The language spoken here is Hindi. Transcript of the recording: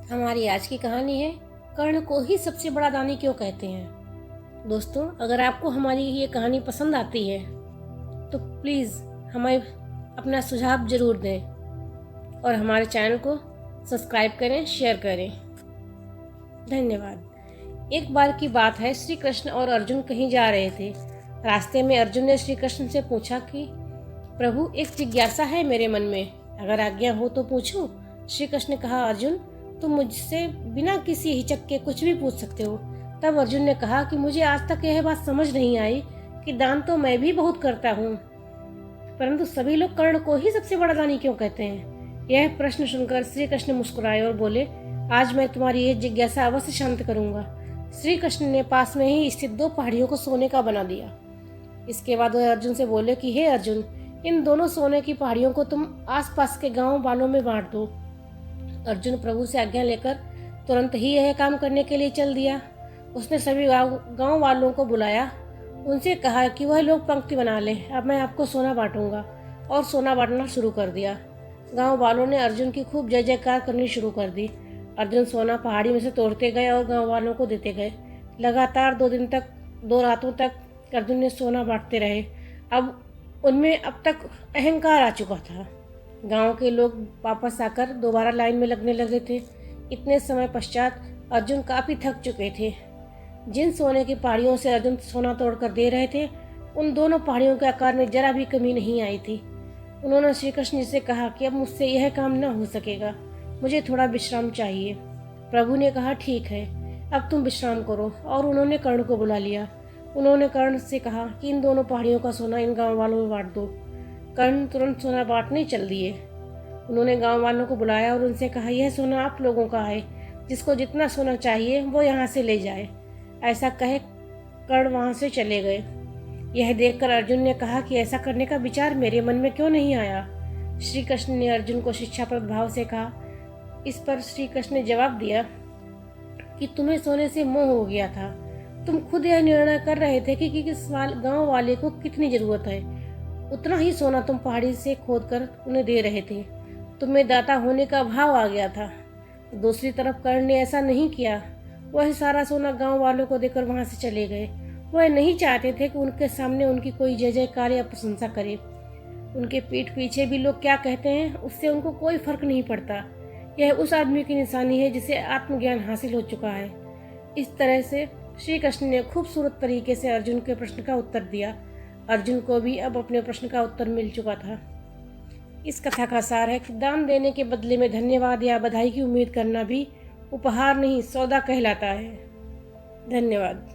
हमारी आज की कहानी है कर्ण को ही सबसे बड़ा दानी क्यों कहते हैं। दोस्तों, अगर आपको हमारी ये कहानी पसंद आती है तो प्लीज़ हमें अपना सुझाव ज़रूर दें और हमारे चैनल को सब्सक्राइब करें, शेयर करें। धन्यवाद। एक बार की बात है, श्री कृष्ण और अर्जुन कहीं जा रहे थे। रास्ते में अर्जुन ने श्री कृष्ण से पूछा कि प्रभु, एक जिज्ञासा है मेरे मन में, अगर आज्ञा हो तो पूछूं। श्री कृष्ण ने कहा, अर्जुन, तुम मुझसे बिना किसी हिचक के कुछ भी पूछ सकते हो। तब अर्जुन ने कहा कि मुझे आज तक यह बात समझ नहीं आई कि दान तो मैं भी बहुत करता हूँ, परंतु सभी लोग कर्ण को ही सबसे बड़ा दानी क्यों कहते हैं। यह प्रश्न सुनकर श्री कृष्ण मुस्कुराए और बोले, आज मैं तुम्हारी यह जिज्ञासा अवश्य शांत करूंगा। श्री कृष्ण ने पास में ही स्थित 2 पहाड़ियों को सोने का बना दिया। इसके बाद वह अर्जुन से बोले कि हे अर्जुन, इन दोनों सोने की पहाड़ियों को तुम आसपास के गांव वालों में बांट दो। अर्जुन प्रभु से आज्ञा लेकर तुरंत ही यह काम करने के लिए चल दिया। उसने सभी गांव वालों को बुलाया, उनसे कहा कि वह लोग पंक्ति बना लें, अब मैं आपको सोना बांटूंगा, और सोना बांटना शुरू कर दिया। गांव वालों ने अर्जुन की खूब जय जयकार करनी शुरू कर दी। अर्जुन सोना पहाड़ी में से तोड़ते गए और गांव वालों को देते गए। लगातार 2 रातों तक अर्जुन ने सोना बांटते रहे। अब उनमें अब तक अहंकार आ चुका था। गांव के लोग वापस आकर दोबारा लाइन में लगने लगे थे। इतने समय पश्चात अर्जुन काफ़ी थक चुके थे। जिन सोने की पहाड़ियों से अर्जुन सोना तोड़कर दे रहे थे, उन दोनों पहाड़ियों के आकार में जरा भी कमी नहीं आई थी। उन्होंने श्री कृष्ण जी से कहा कि अब मुझसे यह काम न हो सकेगा, मुझे थोड़ा विश्राम चाहिए। प्रभु ने कहा, ठीक है, अब तुम विश्राम करो, और उन्होंने कर्ण को बुला लिया। उन्होंने कर्ण से कहा कि इन दोनों पहाड़ियों का सोना इन गाँव वालों में बांट दो। कर्ण तुरंत सोना बांटने चल दिए। उन्होंने गांव वालों को बुलाया और उनसे कहा, यह सोना आप लोगों का है, जिसको जितना सोना चाहिए वो यहाँ से ले जाए। ऐसा कहे कर्ण वहाँ से चले गए। यह देखकर अर्जुन ने कहा कि ऐसा करने का विचार मेरे मन में क्यों नहीं आया। श्री कृष्ण ने अर्जुन को शिक्षाप्रद भाव से कहा। इस पर श्री कृष्ण ने जवाब दिया कि तुम्हें सोने से मोह हो गया था। तुम खुद यह निर्णय कर रहे थे कि किस गाँव वाले को कितनी जरूरत है, उतना ही सोना तुम पहाड़ी से खोदकर उन्हें दे रहे थे। तुम्हें दाता होने का भाव आ गया था। दूसरी तरफ कर्ण ने ऐसा नहीं किया। वह सारा सोना गांव वालों को देकर वहां से चले गए। वह नहीं चाहते थे कि उनके सामने उनकी कोई जय जयकार या प्रशंसा करे। उनके पीठ पीछे भी लोग क्या कहते हैं, उससे उनको कोई फर्क नहीं पड़ता। यह उस आदमी की निशानी है जिसे आत्मज्ञान हासिल हो चुका है। इस तरह से श्री कृष्ण ने खूबसूरत तरीके से अर्जुन के प्रश्न का उत्तर दिया। अर्जुन को भी अब अपने प्रश्न का उत्तर मिल चुका था। इस कथा का सार है कि दान देने के बदले में धन्यवाद या बधाई की उम्मीद करना भी उपहार नहीं, सौदा कहलाता है। धन्यवाद।